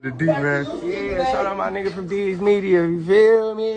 The D, man. Yeah, shout out my nigga from D's Media, you feel me?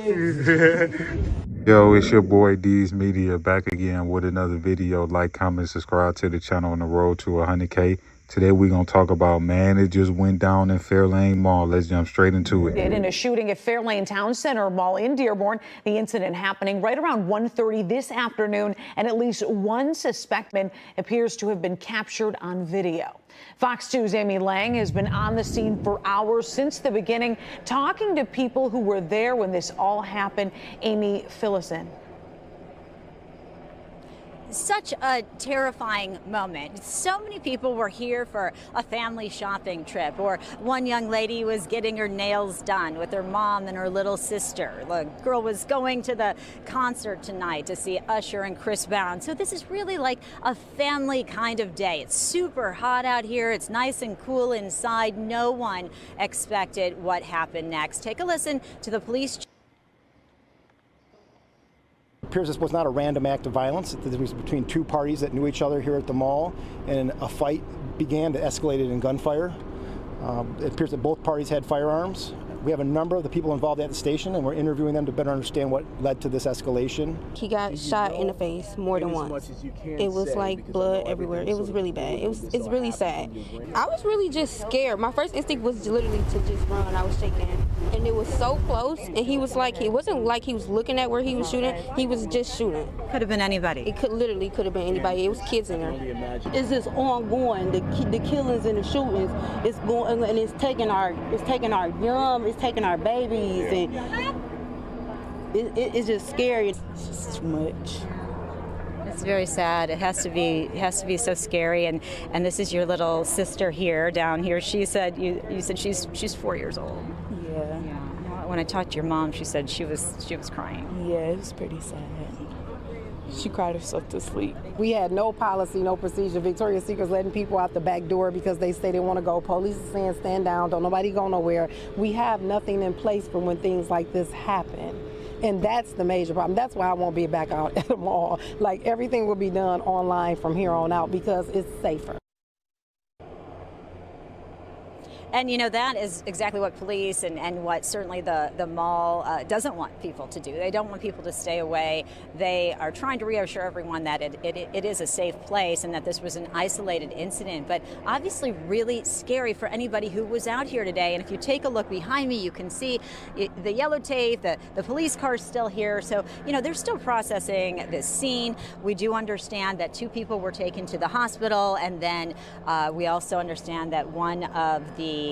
Yo, it's your boy D's Media back again with another video. Like, comment, subscribe to the channel on the road to 100K. Today we're going to talk about, man, it just went down in Fairlane Mall. Let's jump straight into it. In a shooting at Fairlane Town Center Mall in Dearborn, the incident happening right around 1:30 this afternoon, and at least one suspect appears to have been captured on video. Fox 2's Amy Lang has been on the scene for hours since the beginning, talking to people who were there when this all happened. Amy, fill us in. Such a terrifying moment. So many people were here for a family shopping trip, or one young lady was getting her nails done with her mom and her little sister. The girl was going to the concert tonight to see Usher and Chris Brown. So this is really like a family kind of day. It's super hot out here. It's nice and cool inside. No one expected what happened next. Take a listen to the police. It appears this was not a random act of violence. It was between two parties that knew each other here at the mall, and a fight began that escalated in gunfire. It appears that both parties had firearms. We have a number of the people involved at the station, and we're interviewing them to better understand what led to this escalation. He got shot in the face more than once. It was like blood everywhere. It was really bad. It's really sad. I was really just scared. My first instinct was literally to just run. I was shaking. And it was so close, and he was like, it wasn't like he was looking at where he was shooting. He was just shooting. Could have been anybody. It could have been anybody. It was kids in there. It's just ongoing. The killings and the shootings. It's going, and it's taking our young, it's taking our babies, and it's just scary. It's just too much. It's very sad. It has to be so scary. And this is your little sister here, down here. She said you said she's 4 years old. Yeah. When I talked to your mom, she said she was crying. Yeah, it was pretty sad. She cried herself to sleep. We had no policy, no procedure. Victoria's Secret's letting people out the back door because they say they want to go. Police is saying stand down, don't nobody go nowhere. We have nothing in place for when things like this happen. And that's the major problem. That's why I won't be back out at the mall. Like, everything will be done online from here on out because it's safer. And you know, that is exactly what police and what certainly the mall doesn't want people to do. They don't want people to stay away. They are trying to reassure everyone that it is a safe place and that this was an isolated incident, but obviously really scary for anybody who was out here today. And if you take a look behind me, you can see the yellow tape, the police car's still here. So, you know, they're still processing this scene. We do understand that 2 people were taken to the hospital, and then we also understand that one of the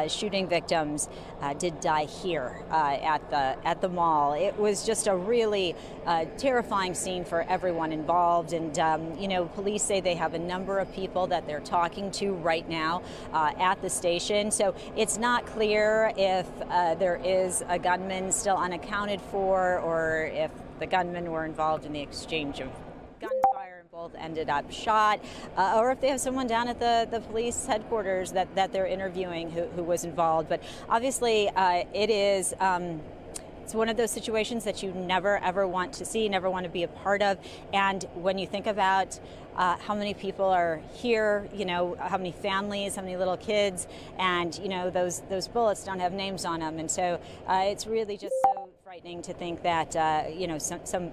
shooting victims did die here at the mall. It was just a really terrifying scene for everyone involved. And you know, police say they have a number of people that they're talking to right now at the station. So it's not clear if there is a gunman still unaccounted for, or if the gunmen were involved in the exchange of gunfire and both ended up shot, or if they have someone down at the police headquarters that they're interviewing who was involved. But obviously it is it's one of those situations that you never ever want to see, never want to be a part of. And when you think about how many people are here, you know, how many families, how many little kids, and you know, those bullets don't have names on them, and so it's really just so frightening to think that you know, some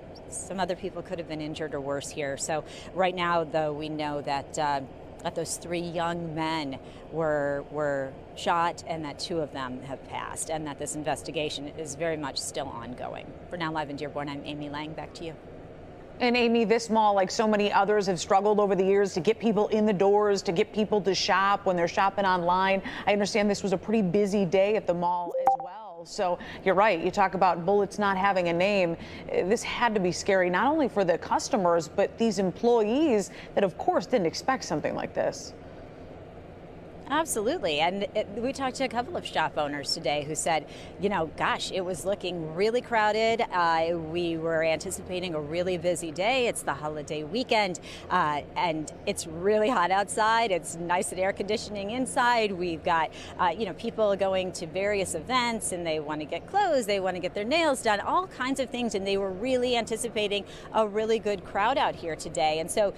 other people could have been injured or worse here. So right now, though, we know that that those 3 young men were shot, and that 2 of them have passed, and that this investigation is very much still ongoing. For now, live in Dearborn, I'm Amy Lang. Back to you. And Amy, this mall, like so many others, have struggled over the years to get people in the doors, to get people to shop when they're shopping online. I understand this was a pretty busy day at the mall as well. So you're right. You talk about bullets not having a name. This had to be scary, not only for the customers, but these employees that, of course, didn't expect something like this. Absolutely. And we talked to a couple of shop owners today who said, you know, gosh, it was looking really crowded. We were anticipating a really busy day. It's the holiday weekend, and it's really hot outside. It's nice and air conditioning inside. We've got, you know, people going to various events, and they want to get clothes. They want to get their nails done, all kinds of things. And they were really anticipating a really good crowd out here today. And so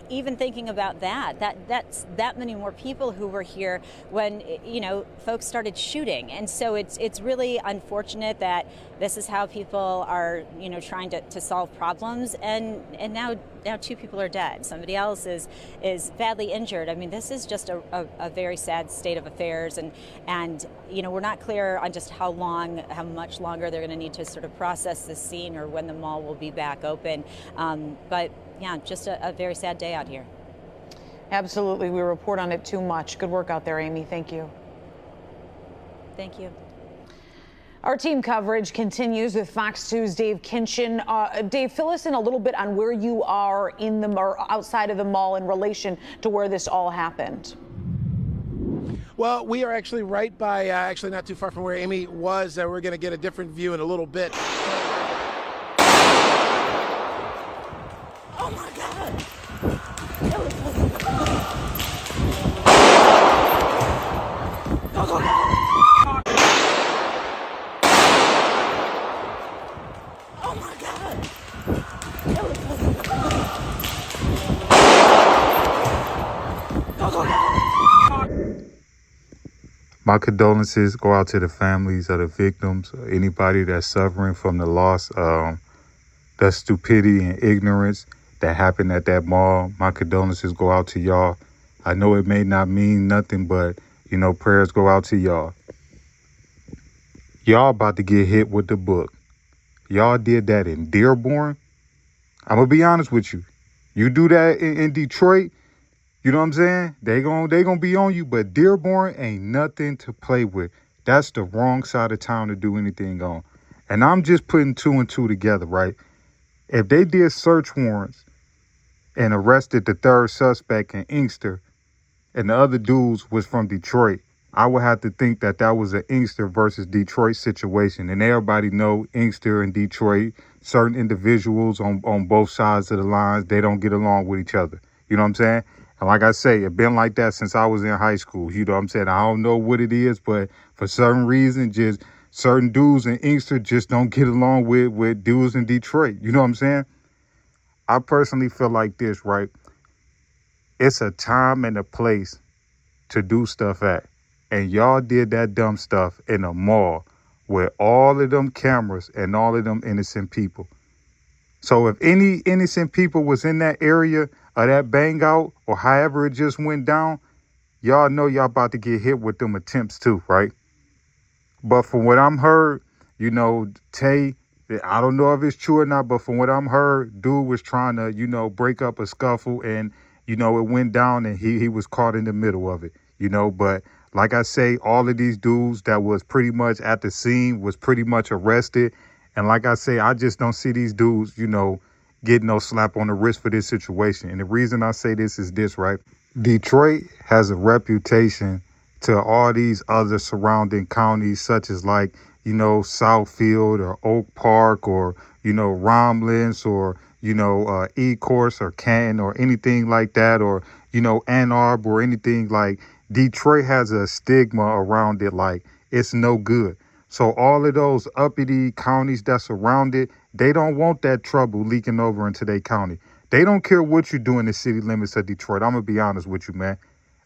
even thinking about that's that many more people who were here here when, you know, folks started shooting. And so it's really unfortunate that this is how people are, you know, trying to solve problems. And now 2 people are dead. Somebody else is badly injured. I mean, this is just a very sad state of affairs. And you know, we're not clear on just how much longer they're going to need to sort of process this scene or when the mall will be back open. But yeah, just a very sad day out here. Absolutely. We report on it too much. Good work out there, Amy. Thank you. Thank you. Our team coverage continues with Fox 2's Dave Kinchin. Dave, fill us in a little bit on where you are in the or outside of the mall in relation to where this all happened. Well, we are actually right by, actually not too far from where Amy was. We're going to get a different view in a little bit. Oh my God. Go, go, go. Oh my God. Go, go, go. My condolences go out to the families of the victims, anybody that's suffering from the loss, the stupidity and ignorance that happened at that mall. My condolences go out to y'all. I know it may not mean nothing, but, you know, prayers go out to y'all. Y'all about to get hit with the book. Y'all did that in Dearborn. I'm going to be honest with you. You do that in Detroit, you know what I'm saying? They gonna be on you, but Dearborn ain't nothing to play with. That's the wrong side of town to do anything on. And I'm just putting 2 and 2 together, right? If they did search warrants and arrested the 3rd suspect in Inkster and the other dudes was from Detroit, I would have to think that that was an Inkster versus Detroit situation. And everybody know Inkster and Detroit, certain individuals on both sides of the lines, they don't get along with each other. You know what I'm saying? And like I say, it's been like that since I was in high school. You know what I'm saying? I don't know what it is, but for certain reason, just certain dudes in Inkster just don't get along with dudes in Detroit. You know what I'm saying? I personally feel like this, right? It's a time and a place to do stuff at. And y'all did that dumb stuff in a mall with all of them cameras and all of them innocent people. So if any innocent people was in that area or that bang out or however it just went down, y'all know y'all about to get hit with them attempts too, right? But from what I'm heard, you know, Tay, I don't know if it's true or not, but from what I'm heard, dude was trying to, you know, break up a scuffle and, you know, it went down and he was caught in the middle of it, you know. But like I say, all of these dudes that was pretty much at the scene was pretty much arrested. And like I say, I just don't see these dudes, you know, getting no slap on the wrist for this situation. And the reason I say this is this, right? Detroit has a reputation to all these other surrounding counties, such as like, you know, Southfield or Oak Park or, you know, Romulus or, you know, Ecorse or Canton or anything like that, or, you know, Ann Arbor or anything. Like, Detroit has a stigma around it, like it's no good. So all of those uppity counties that surround it, they don't want that trouble leaking over into their county. They don't care what you do in the city limits of Detroit. I'm going to be honest with you, man.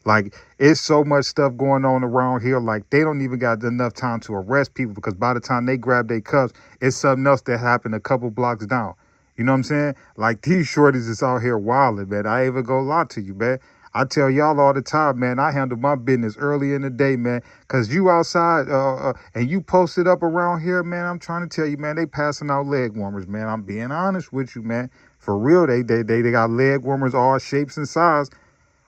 Like, it's so much stuff going on around here. Like, they don't even got enough time to arrest people because by the time they grab their cuffs, it's something else that happened a couple blocks down. You know what I'm saying? Like, these shorties is out here wilding, man. I ain't even gonna lie to you, man. I tell y'all all the time, man, I handle my business early in the day, man, because you outside and you posted up around here, man, I'm trying to tell you, man, they passing out leg warmers, man. I'm being honest with you, man. For real, they got leg warmers all shapes and sizes.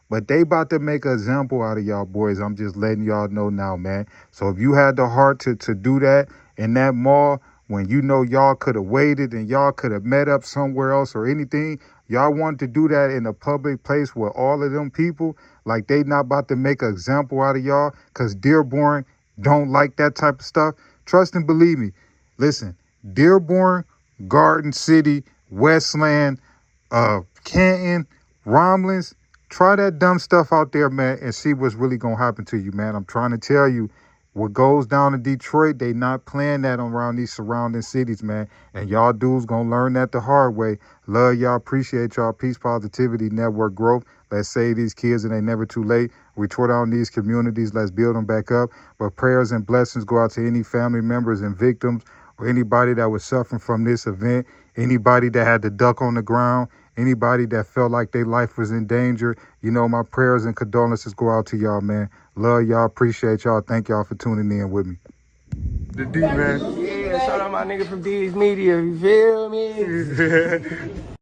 But they about to make an example out of y'all boys. I'm just letting y'all know now, man. So if you had the heart to do that in that mall, when you know y'all could have waited and y'all could have met up somewhere else or anything, y'all wanted to do that in a public place with all of them people, like they not about to make an example out of y'all because Dearborn don't like that type of stuff. Trust and believe me. Listen, Dearborn, Garden City, Westland, Canton, Romulus, try that dumb stuff out there, man, and see what's really going to happen to you, man. I'm trying to tell you, What goes down in Detroit, they not playing that around these surrounding cities, man. And y'all dudes gonna learn that the hard way. Love y'all, appreciate y'all. Peace, positivity, network growth. Let's save these kids and they never too late. We tore down these communities. Let's build them back up. But prayers and blessings go out to any family members and victims or anybody that was suffering from this event, anybody that had to duck on the ground, anybody that felt like their life was in danger. You know, my prayers and condolences go out to y'all, man. Love y'all, appreciate y'all. Thank y'all for tuning in with me. The D, man. Yeah, shout out my nigga from D's Media, you feel me?